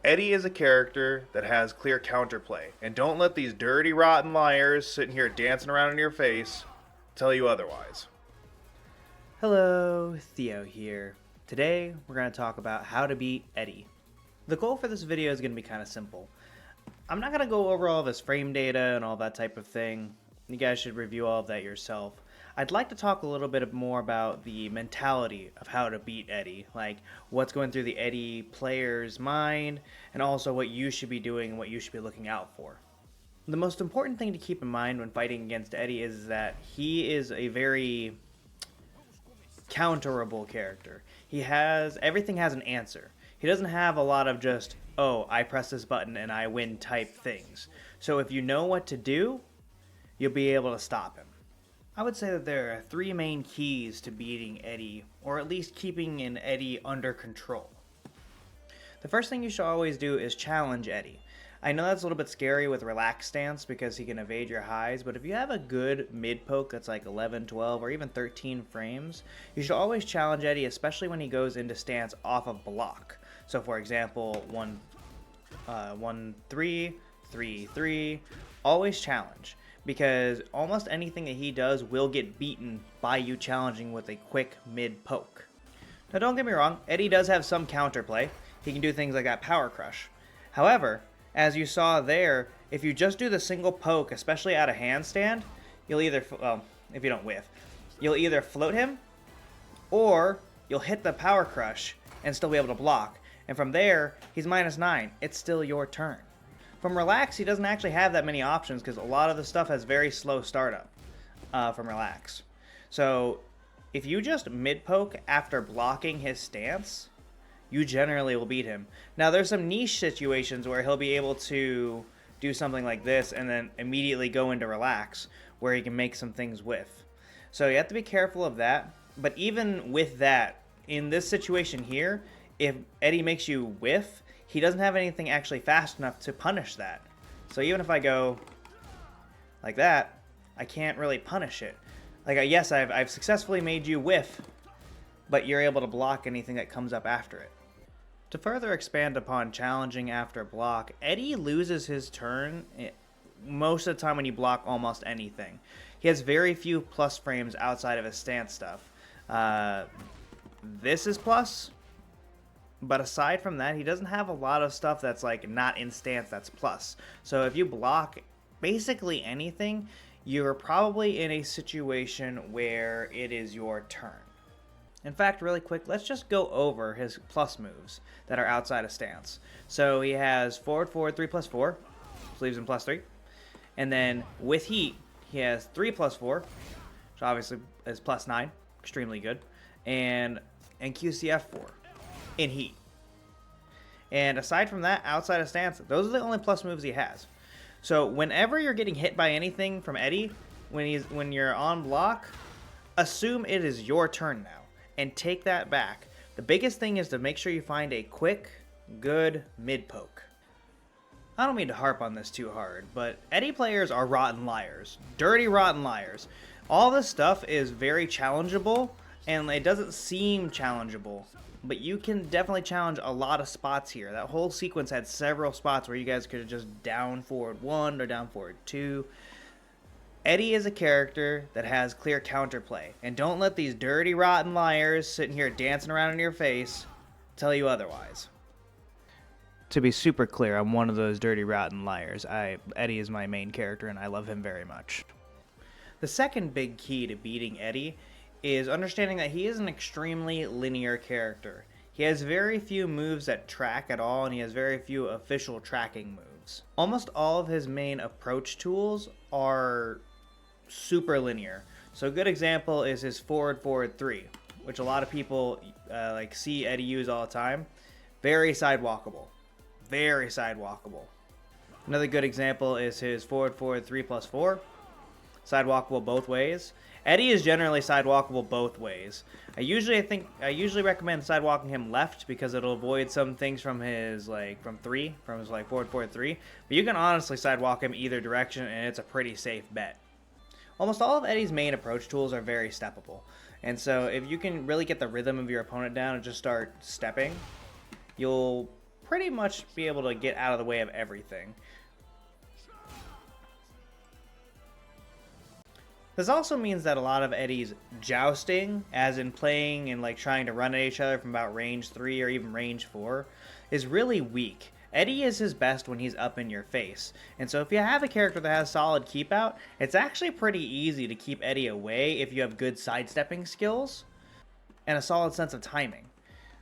Eddy is a character that has clear counterplay, and don't let these dirty, rotten liars sitting here dancing around in your face tell you otherwise. Hello, Theo here. Today, we're going to talk about how to beat Eddy. The goal for this video is going to be kind of simple. I'm not going to go over all of his frame data and all that type of thing. You guys should review all of that yourself. I'd like to talk a little bit more about the mentality of how to beat Eddy, like what's going through the Eddy player's mind, and also what you should be doing and what you should be looking out for. The most important thing to keep in mind when fighting against Eddy is that he is a very counterable character. Everything has an answer. He doesn't have a lot of just, oh, I press this button and I win type things. So if you know what to do, you'll be able to stop him. I would say that there are three main keys to beating Eddy, or at least keeping an Eddy under control. The first thing you should always do is challenge Eddy. I know that's a little bit scary with relaxed stance because he can evade your highs, but if you have a good mid poke that's like 11, 12, or even 13 frames, you should always challenge Eddy, especially when he goes into stance off of block. So for example, 1, 3, 3, 3, always challenge. Because almost anything that he does will get beaten by you challenging with a quick mid poke. Now don't get me wrong, Eddy does have some counterplay. He can do things like that power crush. However, as you saw there, if you just do the single poke, especially out of handstand, you'll either, well, if you don't whiff, you'll either float him or you'll hit the power crush and still be able to block. And from there, he's -9. It's still your turn. From Relax, he doesn't actually have that many options because a lot of the stuff has very slow startup from Relax. So if you just mid-poke after blocking his stance, you generally will beat him. Now there's some niche situations where he'll be able to do something like this and then immediately go into Relax, where he can make some things whiff. So you have to be careful of that. But even with that, in this situation here, if Eddy makes you whiff, he doesn't have anything actually fast enough to punish that. So even if I go like that, I can't really punish it. Like, yes, I've successfully made you whiff, but you're able to block anything that comes up after it. To further expand upon challenging after block, Eddy loses his turn most of the time when you block almost anything. He has very few plus frames outside of his stance stuff. This is plus. But aside from that, he doesn't have a lot of stuff that's like not in stance that's plus. So if you block basically anything, you're probably in a situation where it is your turn. In fact, really quick, let's just go over his plus moves that are outside of stance. So he has forward, 3+4, which leaves him +3. And then with heat, he has 3+4, which obviously is +9, extremely good. And QCF4. In heat. And aside from that, outside of stance, those are the only plus moves he has. So whenever you're getting hit by anything from Eddy, when you're on block, assume it is your turn now and take that back. The biggest thing is to make sure you find a quick, good mid poke. I don't mean to harp on this too hard, but Eddy players are rotten liars. Dirty, rotten liars. All this stuff is very challengeable, and it doesn't seem challengeable. But you can definitely challenge a lot of spots here. That whole sequence had several spots where you guys could have just down forward 1 or down forward 2. Eddy is a character that has clear counterplay. And don't let these dirty, rotten liars sitting here dancing around in your face tell you otherwise. To be super clear, I'm one of those dirty, rotten liars. Eddy is my main character and I love him very much. The second big key to beating Eddy is understanding that he is an extremely linear character. He has very few moves that track at all, and he has very few official tracking moves. Almost all of his main approach tools are super linear. So a good example is his forward 3, which a lot of people see Eddy use all the time. Very sidewalkable. Very sidewalkable. Another good example is his forward 3+4. Sidewalkable both ways. Eddy is generally sidewalkable both ways. I usually recommend sidewalking him left because it'll avoid some things from his from his forward 3. But you can honestly sidewalk him either direction and it's a pretty safe bet. Almost all of Eddy's main approach tools are very steppable. And so if you can really get the rhythm of your opponent down and just start stepping, you'll pretty much be able to get out of the way of everything. This also means that a lot of Eddy's jousting, as in playing and like trying to run at each other from about range 3 or even range 4, is really weak. Eddy is his best when he's up in your face, and so if you have a character that has solid keep out, it's actually pretty easy to keep Eddy away if you have good sidestepping skills and a solid sense of timing.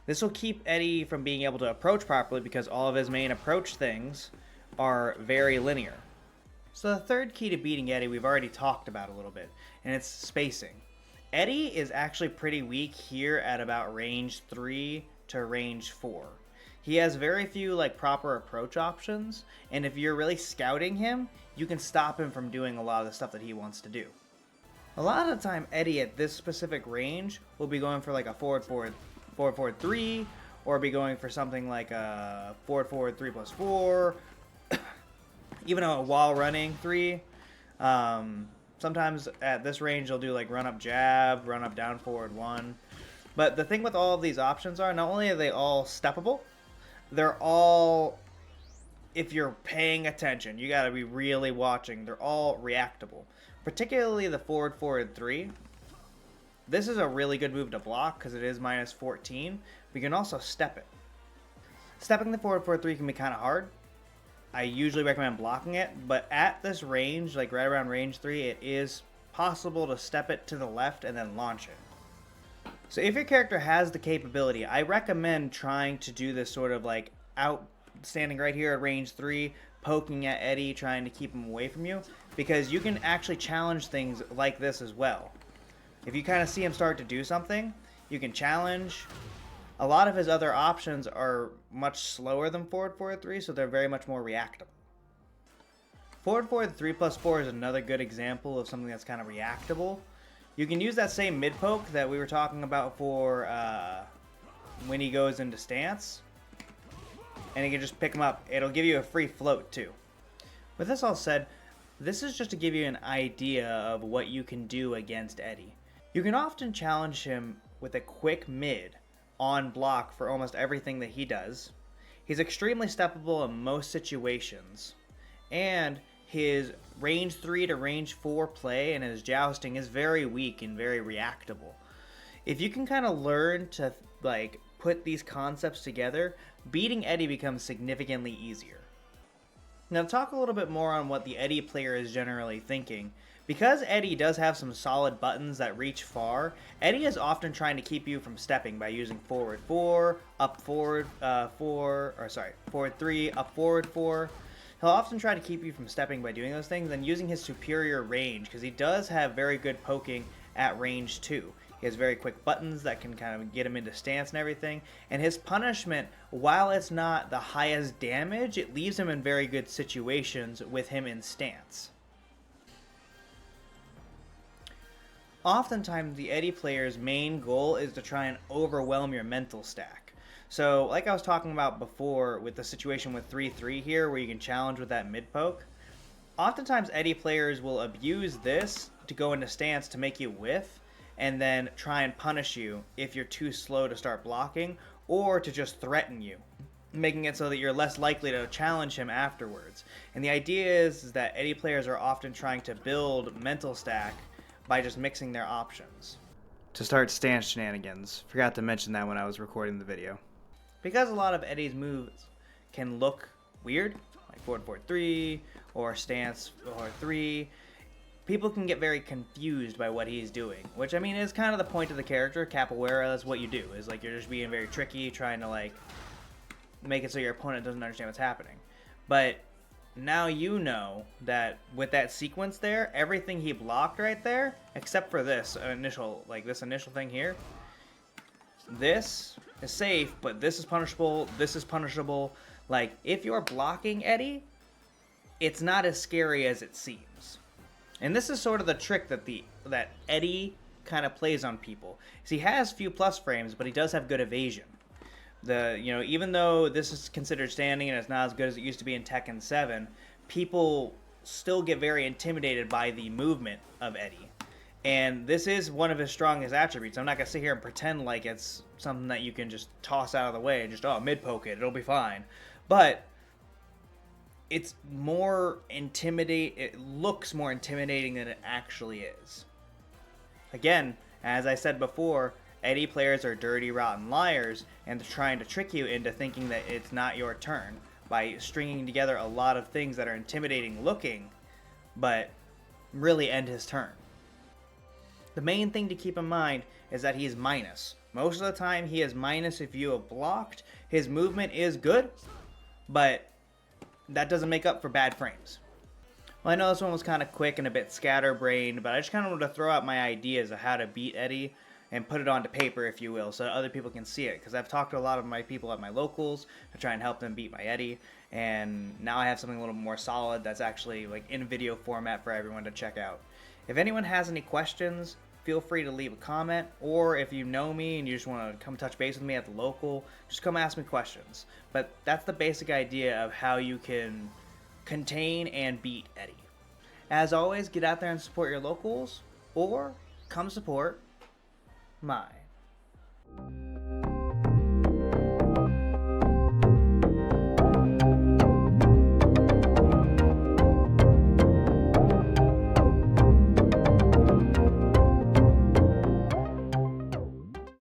This will keep Eddy from being able to approach properly because all of his main approach things are very linear. So the third key to beating Eddy we've already talked about a little bit, and it's spacing. Eddy is actually pretty weak here at about range 3 to range 4. He has very few like proper approach options, and if you're really scouting him, you can stop him from doing a lot of the stuff that he wants to do. A lot of the time, Eddy at this specific range will be going for like a forward 3, or be going for something like a forward 3+4, even a wall running 3. Sometimes at this range they'll do like run up jab, run up down forward 1. But the thing with all of these options are, not only are they all steppable, they're all, if you're paying attention, you gotta be really watching, they're all reactable. Particularly the forward 3. This is a really good move to block because it is minus 14, but you can also step it. Stepping the forward 3 can be kind of hard. I usually recommend blocking it, but at this range, like right around range 3, it is possible to step it to the left and then launch it. So if your character has the capability, I recommend trying to do this sort of like out, standing right here at range 3, poking at Eddy, trying to keep him away from you, because you can actually challenge things like this as well. If you kind of see him start to do something, you can challenge. A lot of his other options are much slower than forward 3, so they're very much more reactable. Forward 3+4 is another good example of something that's kind of reactable. You can use that same mid poke that we were talking about for when he goes into stance, and you can just pick him up. It'll give you a free float too. With this all said, this is just to give you an idea of what you can do against Eddy. You can often challenge him with a quick mid on block for almost everything that he does. He's extremely steppable in most situations, and his range 3 to range 4 play and his jousting is very weak and very reactable. If you can kind of learn to like put these concepts together, beating Eddy becomes significantly easier. Now, to talk a little bit more on what the Eddy player is generally thinking. Because Eddy does have some solid buttons that reach far, Eddy is often trying to keep you from stepping by using forward 4, up forward 3, up forward 4. He'll often try to keep you from stepping by doing those things and using his superior range, because he does have very good poking at range 2. He has very quick buttons that can kind of get him into stance and everything. And his punishment, while it's not the highest damage, it leaves him in very good situations with him in stance. Oftentimes, the Eddy player's main goal is to try and overwhelm your mental stack. So, like I was talking about before with the situation with 3-3 here, where you can challenge with that mid poke, oftentimes Eddy players will abuse this to go into stance to make you whiff, and then try and punish you if you're too slow to start blocking, or to just threaten you, making it so that you're less likely to challenge him afterwards. And the idea is that Eddy players are often trying to build mental stack by just mixing their options. To start stance shenanigans. Forgot to mention that when I was recording the video. Because a lot of Eddy's moves can look weird, like forward 3, or stance or 3, people can get very confused by what he's doing, which I mean is kind of the point of the character. Capoeira, that's what you do, is like you're just being very tricky, trying to like make it so your opponent doesn't understand what's happening. But now you know that with that sequence there, everything he blocked right there, except for this initial thing here, this is safe, but this is punishable, this is punishable. Like, if you're blocking Eddy, it's not as scary as it seems. And this is sort of the trick that Eddy kind of plays on people. So he has few plus frames, but he does have good evasion. Even though this is considered standing and it's not as good as it used to be in Tekken 7, people still get very intimidated by the movement of Eddy. And this is one of his strongest attributes. I'm not going to sit here and pretend like it's something that you can just toss out of the way and just, oh, mid-poke it, it'll be fine. But it's more it looks more intimidating than it actually is. Again, as I said before, Eddy players are dirty, rotten liars, and they're trying to trick you into thinking that it's not your turn by stringing together a lot of things that are intimidating looking, but really end his turn. The main thing to keep in mind is that he is minus. Most of the time he is minus if you have blocked. His movement is good, but that doesn't make up for bad frames. Well, I know this one was kind of quick and a bit scatterbrained, but I just kind of wanted to throw out my ideas of how to beat Eddy and put it onto paper, if you will, so that other people can see it. Because I've talked to a lot of my people at my locals to try and help them beat my Eddy, and now I have something a little more solid that's actually like in video format for everyone to check out. If anyone has any questions, feel free to leave a comment, or if you know me and you just want to come touch base with me at the local, just come ask me questions. But that's the basic idea of how you can contain and beat Eddy. As always, get out there and support your locals, or come support mine.